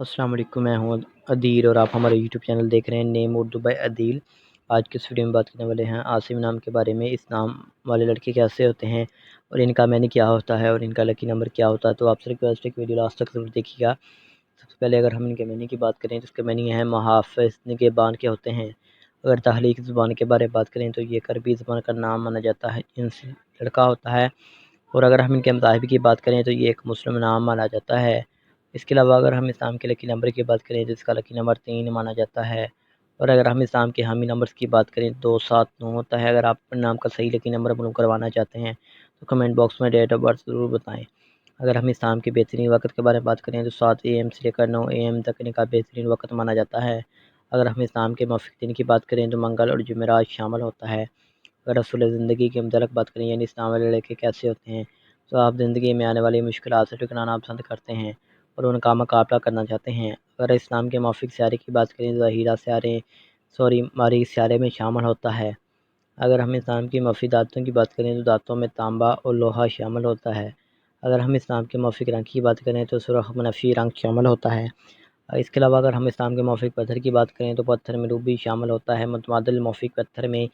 السلام علیکم، میں ہوں عدیل اور آپ ہمارے یوٹیوب چینل دیکھ رہے ہیں نیم اردو بائی عدیل۔ آج کی اس ویڈیو میں بات کرنے والے ہیں عاصم نام کے بارے میں۔ اس نام والے لڑکے کیسے ہوتے ہیں اور ان کا معنی کیا ہوتا ہے اور ان کا لکی نمبر کیا ہوتا ہے، تو آپ سے ریکویسٹ ہے کہ ویڈیو لاسٹ تک ضرور دیکھیے گا۔ سب سے پہلے اگر ہم ان کے معنی کی بات کریں تو اس کے معنی ہیں محافظ نگہبان کے ہوتے ہیں۔ اگر تخلیقی زبان کے بارے میں بات کریں تو یہ ایک عربی زبان کا نام مانا جاتا ہے جن سے لڑکا ہوتا ہے، اور اگر ہم ان کے مذاہب کی بات کریں تو یہ ایک مسلم نام مانا جاتا ہے۔ اس کے علاوہ اگر ہم اسلام کے لکی نمبر کی بات کریں تو اس کا لکی نمبر 3 مانا جاتا ہے، اور اگر ہم اسلام کے حامی نمبرز کی بات کریں تو 279 ہوتا ہے۔ اگر آپ اپنے نام کا صحیح لکی نمبر معلوم کروانا چاہتے ہیں تو کمنٹ باکس میں ڈیٹ آف برتھ ضرور بتائیں۔ اگر ہم اسلام کے بہترین وقت کے بارے میں بات کریں تو 7 AM سے لے کر 9 AM تک ان کا بہترین وقت مانا جاتا ہے۔ اگر ہم اسلام کے موافق دن کی بات کریں تو منگل اور جمعرات شامل ہوتا ہے۔ اگر اصول زندگی کے متعلق بات کریں یعنی اسلام والے لڑکے کیسے ہوتے ہیں، تو آپ زندگی میں آنے والی مشکلات سے ٹکرانا پسند کرتے ہیں اور ان کا مقابلہ کرنا چاہتے ہیں۔ اگر اسلام کے موافق سیارے کی بات کریں تو ظہیرہ مریخ سیارے میں شامل ہوتا ہے۔ اگر ہم اسلام کی موافق دانتوں کی بات کریں تو دانتوں میں تانبا اور لوہا شامل ہوتا ہے۔ اگر ہم اسلام کے موافق رنگ کی بات کریں تو سرخ بنفشی رنگ شامل ہوتا ہے۔ اس کے علاوہ اگر ہم اسلام کے موافق پتھر کی بات کریں تو پتھر میں روبی شامل ہوتا ہے۔ متبادل موافق پتھر میں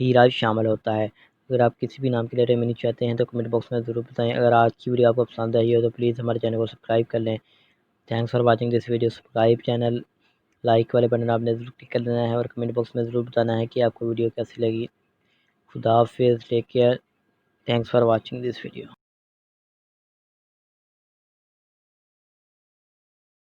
ہیرا شامل ہوتا ہے۔ اگر آپ کسی بھی نام کے لیے مینی چاہتے ہیں تو کمنٹ باکس میں ضرور بتائیں۔ اگر آج کی ویڈیو آپ کو پسند آئی ہو تو پلیز ہمارے چینل کو سبسکرائب کر لیں۔ Thanks for watching this video. Subscribe channel, like والے بٹن آپ نے ضرور کلک کر دینا ہے اور کمنٹ باکس میں ضرور بتانا ہے کہ آپ کو ویڈیو کیسی لگی۔ خدا حافظ، take care, thanks for watching this video.